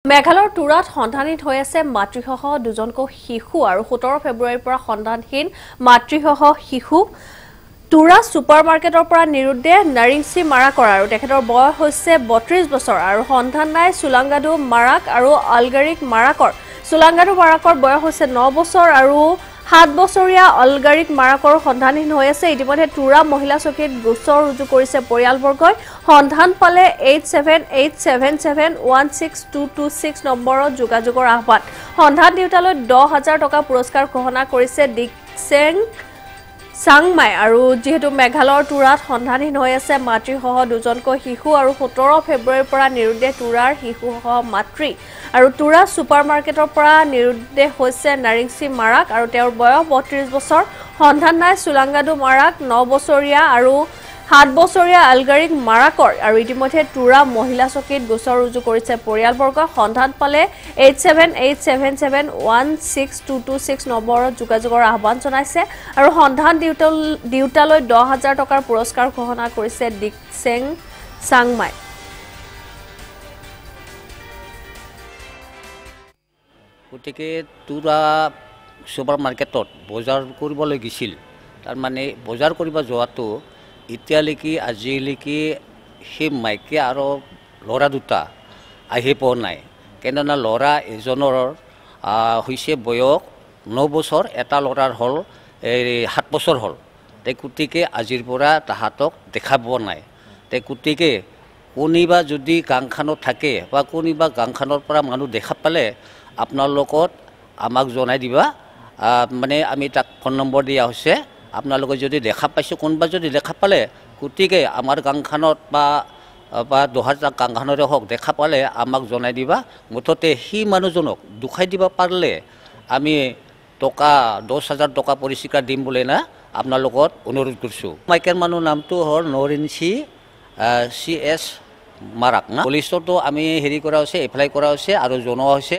মেঘালয়ৰ তুৰাত সন্ধানহীন হৈ আছে মাতৃসহ দুজনকৈ শিশু আৰু 17 ফেব্ৰুৱাৰীৰ পৰা সন্ধানহীন মাতৃসহ শিশু তুৰা সুপাৰ মাৰ্কেটৰ পৰা নিৰুদ্দে নাৰিংসি মাৰাকৰ আৰু তেখেতৰ বয়স হৈছে 32 বছৰ আৰু সন্ধান নাই সুলাংগাডু মাৰাক আৰু আলগাৰিক মাৰাকৰ সুলাংগাডু মাৰাকৰ বয়স হৈছে 9 বছৰ আৰু 7 বছৰীয়া অলগাৰিক মাৰাকৰ সন্ধানহীন হৈ আছে ইতিমধ্যে তুৰা মহিলা চকীত গোচৰ ৰুজু কৰিছে পৰিয়ালবৰ্গই সন্ধান পালে 8787716226 নম্বৰত যোগাযোগৰ আহ্বান সন্ধান দিউতালৈ 10,000 টকা পুৰস্কাৰ ঘোষণা কৰিছে ডিকসেং সাংমাই আৰু যেহেতু মেঘালয়ৰ তুৰাত সন্ধানহীন হৈ আছে মাতৃসহ দুজনকৈ শিশু আৰু 17 ফেব্ৰুৱাৰীৰ পৰা নিৰুদ্দে তুৰাৰ শিশুসহ মাতৃ আৰু তুৰা সুপাৰ মাৰ্কেটৰ পৰা নিৰুদ্দে হৈছে নাৰিংসি মাৰাক আৰু তেওঁৰ বয়স 32 বছৰ সন্ধান নাই সুলাংগাডু মাৰাক 9 বছৰীয়া আৰু 7 বছৰীয়া আলগাৰিক মাৰাকৰ আৰু ইতিমধ্যে তুৰা মহিলা চকীত গোচৰ ৰুজু কৰিছে পৰিয়ালবৰ্গ সন্ধান পালে 8787716226 নম্বৰত যোগাযোগৰ আহ্বান জনাইছে আৰু সন্ধান দিউতালৈ 10,000 টকাৰ পুৰস্কাৰ ঘোষণা কৰিছে ডিকসেং সাংমাই গতিকে তুৰা সুপাৰ মাৰ্কেটত বজাৰ কৰিবলৈ গৈছিল তাৰ মানে বজাৰ কৰিব যোৱাটো এতিয়ালৈকে আজিলৈকে সেই মাইকী আৰু ল'ৰা দুটা আহি পোৱা নাই কেননা ল'ৰা এজনৰ হৈছে বয়স 9 বছৰ এটা ল'ৰাৰ হ'ল 7 বছৰ হ'ল গতিকে আজিৰ পৰা তাহাঁতক দেখা পোৱা নাই গতিকে কোনোবা যদি গাঁওখনত থাকে বা কোনোবা গাঁওখনৰ পৰা মানুহ দেখা পালে আপোনালোকত আমাক জনাই দিবা মানে আমি তাক ফোন নম্বৰ দিয়া হৈছে আপোনালোকে যদি দেখা পাইছে কোনোবা যদি দেখা পালে গতিকে আমাৰ গাঁওখনত বা 10,000 গাঁওখনৰে হওক দেখা পালে আমাক জনাই দিবা মুঠতে সেই মানুহজনক দুখাই দিব পাৰিলে আমি টকা 10,000 টকা পুৰস্কাৰ দিম বুলি না আপোনালোকত অনুৰোধ কৰিছোঁ মাইকেৰ মানুহ নামটো হ'ল নৰিংসি CS মাৰাক না পুলিচতো আমি হেৰি কৰা হৈছে এপ্লাই কৰা হৈছে আৰু জনোৱা হৈছে